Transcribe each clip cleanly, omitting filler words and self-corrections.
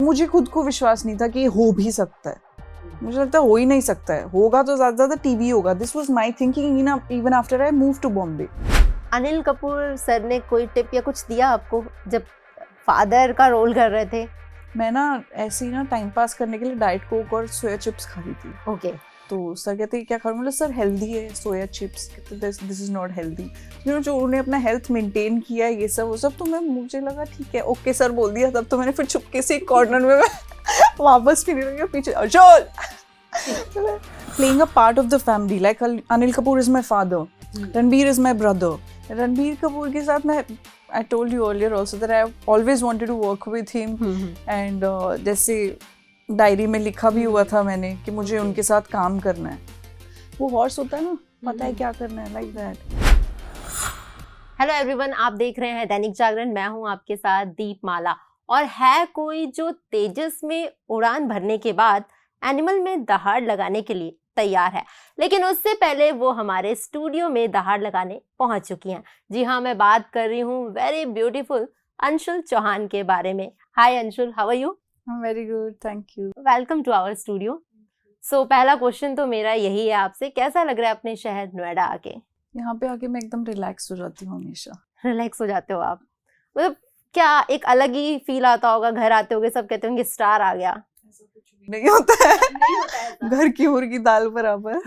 मुझे खुद को विश्वास नहीं था कि हो भी सकता है। मुझे लगता है हो ही नहीं सकता है, होगा तो ज़्यादा टीवी होगा। This was my thinking even after I move to Bombay. Anil Kapoor sir ने कोई टिप या कुछ दिया आपको जब फादर का रोल कर रहे थे? मैं ना ऐसे ही ना टाइम पास करने के लिए डाइट कोक और सोया चिप्स खा रही थी। ओके। तो सर कहते हैं क्या खा रहे हो? सर हेल्दी है soya chips. This is not healthy. जो उन्होंने अपना हेल्थ मेंटेन किया है ये सब वो सब, तो मैं मुझे लगा ठीक है ओके सर बोल दिया। तब तो मैंने फिर चुपके से एक कॉर्नर में वापस फिर लगा पीछे अजोल playing a part of the family. Like Anil Kapoor is my father, Ranbir is my brother. Ranbir Kapoor के साथ मैं I told you earlier also that I always wanted to work with him and जैसे डायरी में लिखा भी हुआ था मैंने कि मुझे उनके साथ काम करना है। वो हॉर्स होता है ना, पता है क्या करना है, लाइक दैट। हेलो एवरीवन, आप देख रहे हैं दैनिक जागरण। मैं हूं आपके साथ दीपमाला। और है कोई जो तेजस में उड़ान भरने के बाद एनिमल में दहाड़ लगाने के लिए तैयार है, लेकिन उससे पहले वो हमारे स्टूडियो में दहाड़ लगाने पहुंच चुकी हैं। जी हाँ, मैं बात कर रही हूँ वेरी ब्यूटीफुल अंशुल चौहान के बारे में। Hi Anshul, how are you? Very good, thank you. Welcome to our studio. So पहला क्वेश्चन तो मेरा यही है आपसे, कैसा लग रहा है अपने शहर नोएडा आके? यहाँ पे आके मैं एकदम रिलैक्स हो जाती हूँ हमेशा। रिलैक्स हो जाते हो आप? मतलब क्या एक अलग ही फील आता होगा, घर आते होगे सब कहते होंगे स्टार आ गया? नहीं होता है घर की मुर्गी दाल बराबर।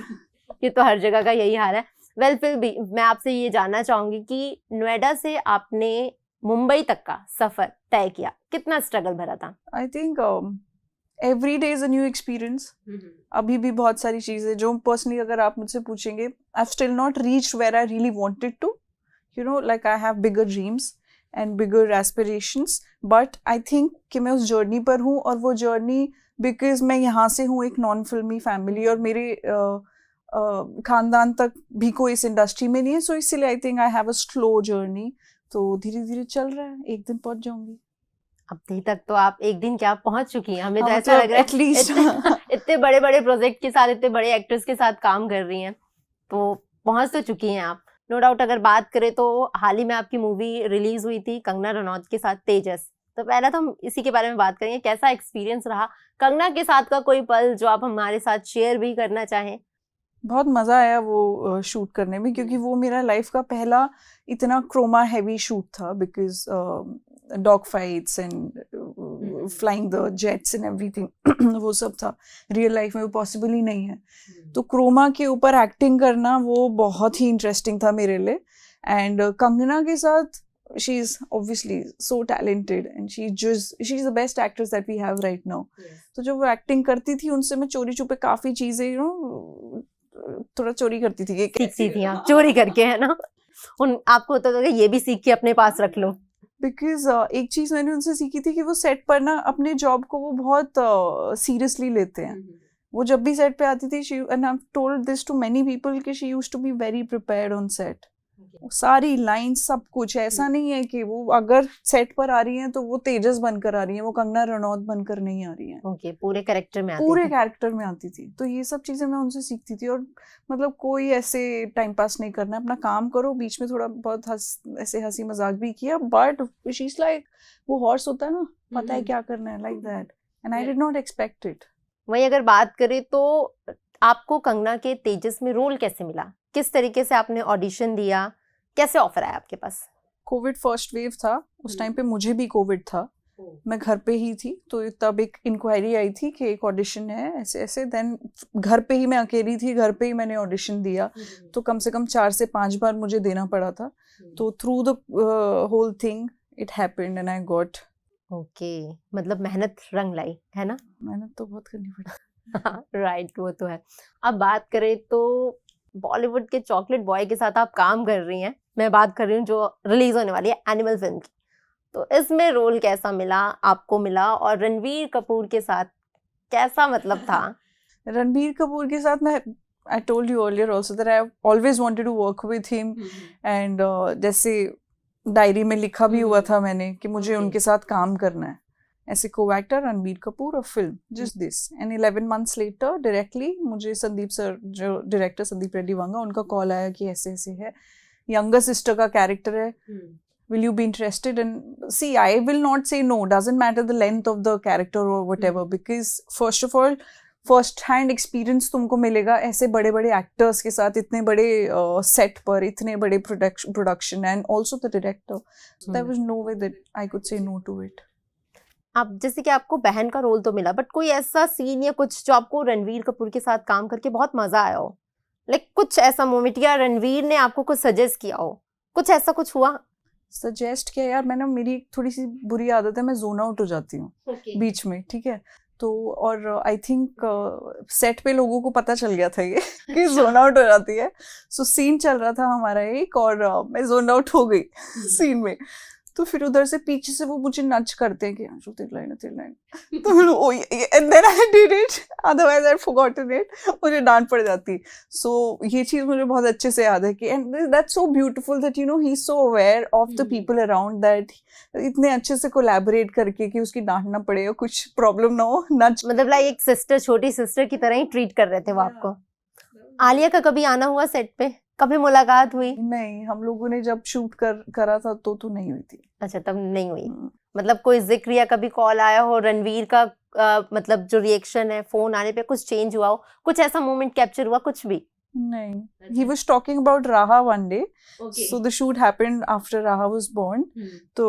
ये तो हर जगह का यही हाल है। वेल, फिर भी मैं आपसे ये जानना चाहूंगी कि नोएडा से आपने मुंबई तक का सफर तय किया, कितना स्ट्रगल भरा था? I think every day is a new experience. अभी भी बहुत सारी चीजें जो पर्सनली अगर आप मुझसे पूछेंगे, I still not reached where I really wanted to, you know, like I have bigger dreams and bigger aspirations, but I think कि मैं उस जर्नी पर हूँ। और वो जर्नी बिकॉज मैं यहाँ से हूँ, एक नॉन फिल्मी फैमिली, और मेरे खानदान तक भी कोई इस इंडस्ट्री में नहीं है, सो इसलिए I think I have a slow journey. तो धीरे धीरे चल रहा है, एक दिन पहुंच जाऊंगी। अभी तक तो आप एक दिन क्या पहुंच चुकी हैं, हमें तो ऐसा लग रहा है एटलीस्ट इतने बड़े बड़े प्रोजेक्ट के साथ, इतने बड़े एक्टर्स के साथ काम कर रही हैं, तो पहुंच तो चुकी हैं आप, नो डाउट। अगर बात करें तो हाल ही में आपकी मूवी रिलीज हुई थी कंगना रनौत के साथ, तेजस। तो पहला तो हम इसी के बारे में बात करेंगे, कैसा एक्सपीरियंस रहा कंगना के साथ का, कोई पल जो आप हमारे साथ शेयर भी करना चाहें? बहुत मज़ा आया वो शूट करने में, क्योंकि वो मेरा लाइफ का पहला इतना क्रोमा हैवी शूट था, because dog fights and flying the jets and everything वो सब था। रियल लाइफ में वो पॉसिबल ही नहीं है। तो क्रोमा के ऊपर एक्टिंग करना वो बहुत ही इंटरेस्टिंग था मेरे लिए। एंड कंगना के साथ she is obviously so talented and she's the best actress that we have right now. तो जो वो एक्टिंग करती थी उनसे मैं चोरी छुपे काफ़ी चीज़ें यू नो थोड़ा चोरी करती थी, सीखती थी आप चोरी करके, है ना? उन आपको होता था कि ये भी सीख के अपने पास रख लो? बिकॉज एक चीज़ मैंने उनसे सीखी थी कि वो सेट पर ना अपने जॉब को वो बहुत सीरियसली लेते हैं। वो जब भी सेट पे आती थी, she and I have told this to many people कि she used to be very prepared on set. सारी लाइन सब कुछ, ऐसा नहीं है कि वो अगर सेट पर आ रही हैं तो वो तेजस बनकर आ रही हैं, वो कंगना रनौत बनकर नहीं आ रही हैं। ओके, पूरे कैरेक्टर में आती पूरे थी। कैरेक्टर में आती थी। तो ये सब चीजें मैं उनसे सीखती थी। और मतलब कोई ऐसे टाइम पास नहीं करना, अपना काम करो, बीच में थोड़ा बहुत ऐसे हंसी मजाक भी किया, बट शी इज लाइक वो हॉर्स होता है ना, पता है क्या करना है, like that. And I did not expect it. वहीं अगर बात करें तो आपको कंगना के तेजस में रोल कैसे मिला, किस तरीके से आपने ऑडिशन दिया, कैसे ऑफर आया आपके पास? कोविड फर्स्ट वेव था उस टाइम पे, मुझे भी कोविड था, मैं घर पे ही थी। तो तब एक इंक्वायरी आई थी कि एक ऑडिशन है ऐसे ऐसे। देन घर पे ही मैं अकेली थी, घर पे ही मैंने ऑडिशन दिया। तो कम से कम 4 से 5 बार मुझे देना पड़ा था। तो through the whole thing it happened and I got. Okay, मतलब मेहनत रंग लाई, है ना? मेहनत तो बहुत करनी पड़ी। राइट, वो तो है। अब बात करें तो बॉलीवुड के चॉकलेट बॉय के साथ आप काम कर रही हैं। मैं बात कर रही हूँ जो रिलीज होने वाली है एनिमल फिल्म की। तो इसमें रोल कैसा मिला आपको मिला, और रणवीर कपूर के साथ कैसा मतलब था? रणबीर कपूर के साथ मैं I told you earlier also that I always wanted to work with him. And जैसे डायरी में लिखा भी हुआ था मैंने कि मुझे उनके साथ काम करना है, ऐसे को actor Ranbir Kapoor of film just this. And 11 months later directly मुझे संदीप सर, जो डायरेक्टर संदीप रेड्डी वांगा, उनका कॉल आया कि ऐसे ऐसे है, यंगर सिस्टर का कैरेक्टर है, will you be interested? And see, I will not say no, doesn't matter the length of the character or whatever, because first of all first hand experience तुमको मिलेगा ऐसे बड़े बड़े एक्टर्स के साथ, इतने बड़े सेट पर, इतने बड़े production, and also the director. There was no way that I could say no to it. अब जैसे कि आपको बहन का रोल तो मिला, बट कोई ऐसा सीन या कुछ जो आपको रणवीर कपूर के साथ काम करके बहुत मजा आया हो, लाइक कुछ ऐसा मोमेंट या रणवीर ने आपको कुछ सजेस्ट किया हो, कुछ ऐसा कुछ हुआ? सजेस्ट किया यार, मैंने, मेरी थोड़ी सी बुरी आदत है, मैं जोन आउट हो जाती हूँ बीच में, ठीक है. तो और आई थिंक सेट पे लोगों को पता चल गया था ये कि जोन आउट हो जाती है. सो सीन चल रहा था हमारा एक, और मैं जोन आउट हो गई सीन में. तो फिर उधर से पीछे से वो मुझे नच करते हैं कि अंशु तेरी लाइन. तो फिर oh and then I did it, otherwise I forgotten it, मुझे डांट पड़ जाती. सो ये चीज़ मुझे बहुत अच्छे से याद है कि and that's so beautiful that you no he is so aware of the people around, that इतने अच्छे से कोलैबोरेट करके कि उसकी डांट ना पड़े और कुछ प्रॉब्लम ना हो, नच, मतलब लाइक एक सिस्टर, छोटी सिस्टर की तरह ही ट्रीट कर रहे थे वो आपको. आलिया का कभी आना हुआ सेट पे, कभी मुलाकात हुई? नहीं, हम लोगों ने जब शूट करा था तो नहीं हुई थी. अच्छा, तब नहीं हुई. मतलब कोई जिक्र या कभी कॉल आया हो रणवीर का, मतलब जो रिएक्शन है फोन आने पे कुछ चेंज हुआ हो, कुछ ऐसा मोमेंट कैप्चर हुआ, कुछ भी? नहीं. He was talking about Raha one day. Okay. So the shoot happened after Raha was born. तो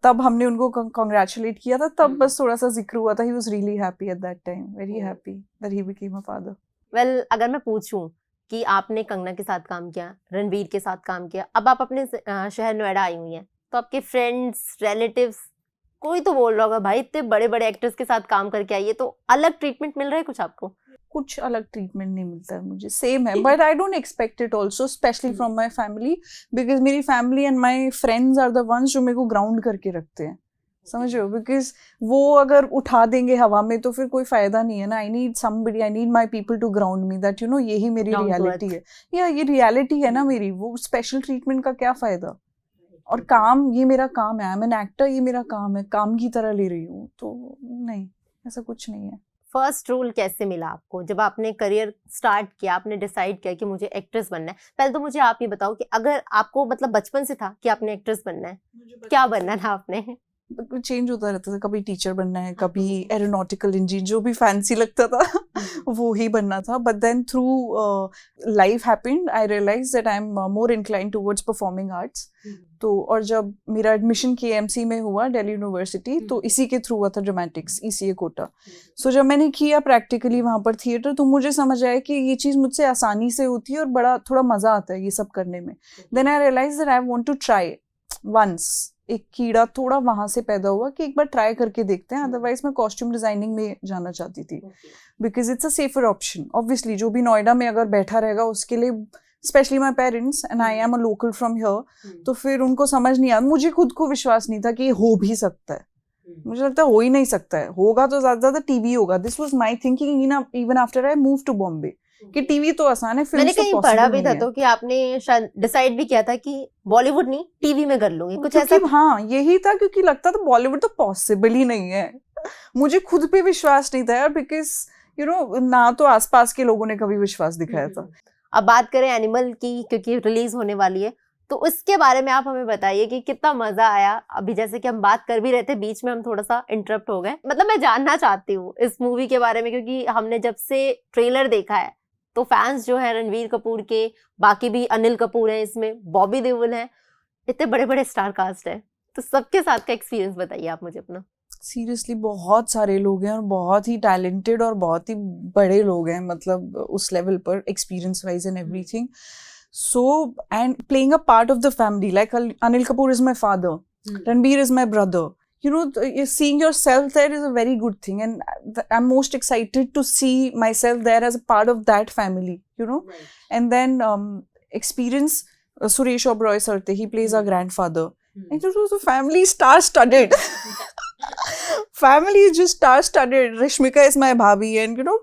तब हमने उनको congratulate किया था, तब बस थोड़ा सा जिक्र हुआ था. He was really happy at that time, very happy that he became a father. Well, अगर मैं पूछूं कि आपने कंगना के साथ काम किया, रणवीर के साथ काम किया, अब आप अपने शहर नोएडा आई हुई हैं, तो आपके फ्रेंड्स, रिलेटिव्स, कोई तो बोल रहा होगा भाई इतने बड़े बड़े एक्टर्स के साथ काम करके आई है, तो अलग ट्रीटमेंट मिल रहा है कुछ आपको? कुछ अलग ट्रीटमेंट नहीं मिलता है मुझे, सेम है. But I don't expect it also, specially from my family, because मेरी family and my friends are the ones जो मेरे को ग्राउंड करके रखते हैं, समझ रहे हो. बिकॉज वो अगर उठा देंगे हवा में तो फिर कोई फायदा नहीं है ना. I need somebody, I need my people to ground me, that you know यही मेरी रियलिटी है, या ये रियलिटी है ना मेरी. वो स्पेशल ट्रीटमेंट का क्या फायदा. और काम, ये मेरा काम है, आई एम एन एक्टर, ये मेरा काम है, काम की तरह ले रही हूँ. तो नहीं, ऐसा कुछ नहीं है. फर्स्ट रोल कैसे मिला आपको जब आपने करियर स्टार्ट किया, आपने डिसाइड किया कि मुझे एक्ट्रेस बनना है? पहले तो मुझे आप ये बताओ कि अगर आपको मतलब बचपन से था कि आपने एक्ट्रेस बनना है, क्या बनना था आपने? चेंज होता रहता था, कभी टीचर बनना है, कभी एरोनॉटिकल इंजीनियर, जो भी फैंसी लगता था वो ही बनना था. But then through life happened, I realize that I am more inclined towards performing arts. तो और जब मेरा एडमिशन KMC में हुआ, दिल्ली यूनिवर्सिटी, तो इसी के थ्रू हुआ था ड्रामेटिक्स, ECA कोटा. सो जब मैंने किया प्रैक्टिकली वहाँ पर थिएटर, तो मुझे समझ आया कि ये चीज़ मुझसे आसानी से होती है और बड़ा थोड़ा मज़ा आता है ये सब करने में. Then I realize that I want to try once. एक कीड़ा थोड़ा वहाँ से पैदा हुआ कि एक बार ट्राई करके देखते हैं. अदरवाइज मैं कॉस्ट्यूम डिजाइनिंग में जाना चाहती थी, because it's a safer option. Obviously जो भी नोएडा में अगर बैठा रहेगा उसके लिए, specially my parents, and I am a local from here, तो फिर उनको समझ नहीं आया. मुझे खुद को विश्वास नहीं था कि ये हो भी सकता है. मुझे लगता है हो ही नहीं सकता है, होगा तो ज़्यादा टीवी होगा. This was my thinking even after I move to Bombay, कि टीवी तो आसान है, फिल्म मैंने कहीं पढ़ा भी था तो कि आपने शायद डिसाइड भी किया था कि बॉलीवुड नहीं, टीवी में कर लूंगी, कुछ ऐसा? हाँ, यही था, क्योंकि लगता था बॉलीवुड तो पॉसिबल ही नहीं है. मुझे खुद पे विश्वास नहीं था यार, बिकॉज यू नो ना तो आसपास के लोगों ने कभी विश्वास दिखाया था. अब बात करें एनिमल की, क्योंकि रिलीज होने वाली है, तो उसके बारे में आप हमें बताइए कि कितना मजा आया. अभी जैसे कि हम बात कर भी रहे थे, बीच में हम थोड़ा सा इंटरप्ट हो गए. मतलब मैं जानना चाहती हूँ इस मूवी के बारे में, क्योंकि हमने जब से ट्रेलर देखा है तो फैंस जो है रणवीर कपूर के, बाकी भी अनिल कपूर हैं इसमें, बॉबी देओल हैं, इतने बड़े बड़े स्टार कास्ट है, तो सबके साथ का एक्सपीरियंस बताइए आप मुझे अपना. सीरियसली बहुत सारे लोग हैं और बहुत ही टैलेंटेड और बहुत ही बड़े लोग हैं, मतलब उस लेवल पर, experience wise and everything. So and playing a part of the family, like Anil Kapoor is my father, Ranbir is my brother. You know, seeing yourself there is a very good thing, and I'm most excited to see myself there as a part of that family, you know. Right. And then experience Suresh Oberoi sir, he plays our grandfather. And the family is star-studded. Family is just star-studded. Rashmika is my bhabhi, and you know,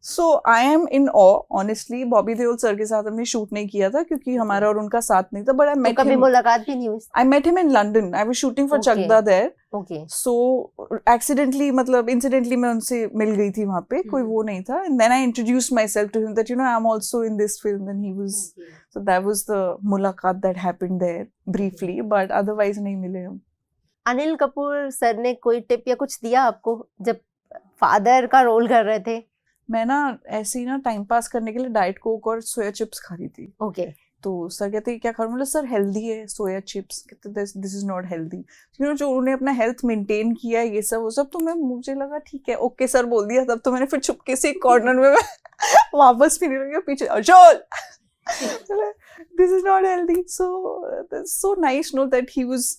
so I am in awe, honestly. Bobby Deol sir के साथ हमने shoot नहीं किया था क्योंकि हमारा और उनका साथ नहीं था, but I met him. कभी मुलाकात भी नहीं हुई? I met him in London. I was shooting for Chakda there. Okay so accidentally मतलब इंसिडेंटली मैं उनसे मिल गई थी वहाँ पे, कोई वो नहीं था, and then I introduced myself to him that I am also in this film, and he was, so that was the मुलाकात that happened there briefly, but otherwise नहीं मिले हम। अनिल कपूर सर ने कोई टिप या कुछ दिया आपको जब फादर का रोल कर रहे थे? मैं ना ऐसे ही ना टाइम पास करने के लिए डाइट कोक और सोया चिप्स खा रही थी, ओके तो सर कहते क्या खाऊं, मतलब सर हेल्दी है सोया चिप्स, कहते दिस इज नॉट हेल्दी, जो उन्होंने अपना हेल्थ मेंटेन किया है ये सब वो सब, तो मैं मुझे लगा ठीक है ओके सर बोल दिया, तब तो मैंने फिर चुपके से एक कॉर्नर में मैं वापस फिरने लगी पीछे, अशोल this is not healthy, so nice know that he was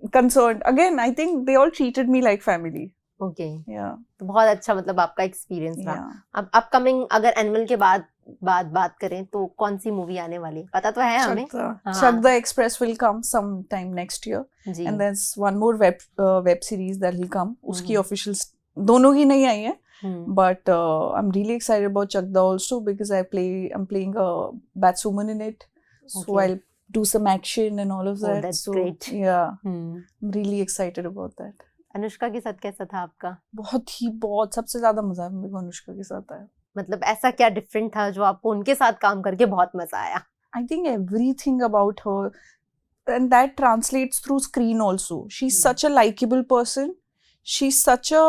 concerned. Again, I think they all treated me like family. Okay Yeah. तो बहुत अच्छा मतलब आपका एक्सपीरियंस रहा। Yeah. अब अपकमिंग अगर एनिमल के बाद बात करें तो कौन सी मूवी आने वाली है, पता तो है हमें? हाँ। Chakda Express will come sometime next year. Ji And there's one more web series that will come. उसकी official दोनों ही नहीं आई है. But I'm really excited about Chakda also because I'm playing a Batwoman in it. So Okay. I'll do some action and all of Oh, that. that's so great. yeah, I'm really excited about that. Anushka के साथ कैसा था आपका? बहुत सबसे ज्यादा मजा मेरे को अनुष्का के साथ आया। मतलब ऐसा क्या डिफरेंट था जो आपको उनके साथ काम करके बहुत मजा आया? I think everything about her, and that translates through screen also. She's such a likable person. She's such a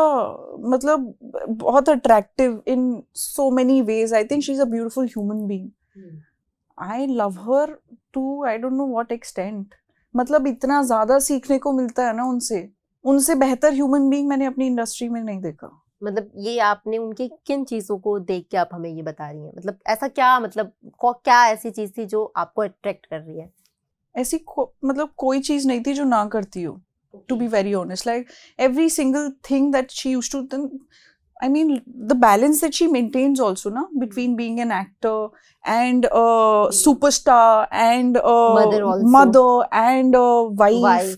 मतलब बहुत attractive in so many ways. I think she's a beautiful human being. I love her to I don't know what extent. मतलब इतना ज्यादा सीखने को मिलता है ना उनसे बेहतर ह्यूमन बीइंग मैंने अपनी इंडस्ट्री में नहीं देखा। मतलब ये आपने उनकी किन चीजों को देख के आप हमें ये बता रही हैं? मतलब ऐसा क्या, मतलब क्या ऐसी चीज थी जो आपको अट्रैक्ट कर रही है? ऐसी मतलब कोई चीज नहीं थी जो ना करती हो, to be very honest, like every single thing that she used to then, I mean the balance that she maintains also na between being an actor and a superstar and a mother and a wife.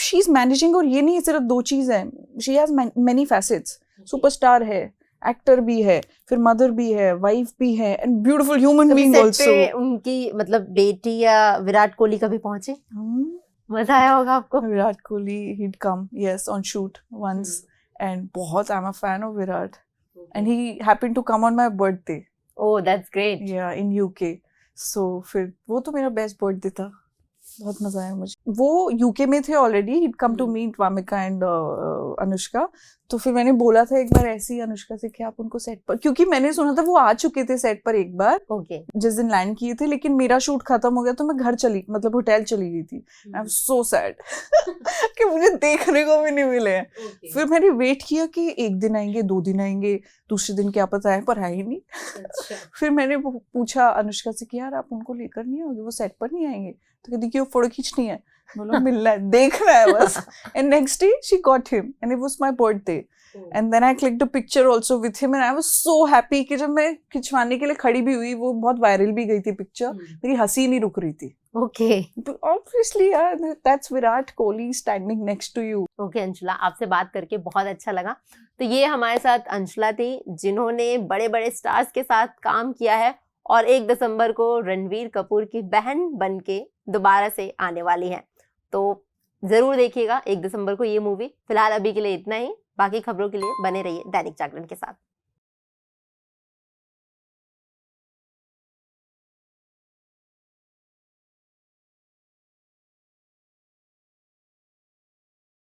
She's managing, और ये नहीं सिर्फ दो चीज है, she has many facets. Superstar है, actor भी है, फिर मदर भी है, वाइफ भी है, and beautiful human being also. उनकी मतलब बेटी या विराट कोहली कभी पहुंचे? मजा आया होगा आपको? Virat Kohli he'd come yes on shoot once and बहुत I'm a fan of Virat and he happened to come on my birthday. Oh, that's great. Yeah, in UK. So फिर वो तो मेरा बेस्ट बर्थडे था, बहुत मजा आया मुझे। वो यूके में थे already, he'd come to meet Wamiqa and Anushka, तो फिर मैंने बोला था एक बार ऐसे ही अनुष्का से कि आप उनको सेट पर, क्योंकि मैंने सुना था वो आ चुके थे सेट पर एक बार, जिस दिन लैंड किए थे, लेकिन मेरा शूट खत्म हो गया तो मैं घर चली, मतलब होटल चली गई थी। आई एम सो सैड कि मुझे देखने को भी नहीं मिले। फिर मैंने वेट किया कि एक दिन आएंगे, 2 दिन आएंगे, दूसरे दिन क्या पता है, पर है ही नहीं। फिर मैंने पूछा अनुष्का से कि यार आप उनको लेकर नहीं आओगे, वो सेट पर नहीं आएंगे? तो कहती कि वो फोटो खींचनी है, बोलो मिलना है, देखना है बस। And next day she got him and it was my birthday and then I clicked a picture also with him and I was so happy कि जब मैं खिंचवाने के लिए खड़ी भी हुई, वो बहुत वायरल भी गई थी पिक्चर, मेरी हंसी नहीं रुक रही थी। ओके, ऑब्वियसली यार, that's Virat Kohli standing next to you. Okay Anshula, आपसे बात करके बहुत अच्छा लगा। तो ये हमारे साथ अंशुला थी जिन्होंने बड़े बड़े स्टार्स के साथ काम किया है और 1 दिसंबर को रणवीर कपूर की बहन बनके दोबारा से आने वाली हैं। तो जरूर देखिएगा 1 दिसंबर को ये मूवी। फिलहाल अभी के लिए इतना ही, बाकी खबरों के लिए बने रहिए दैनिक जागरण के साथ।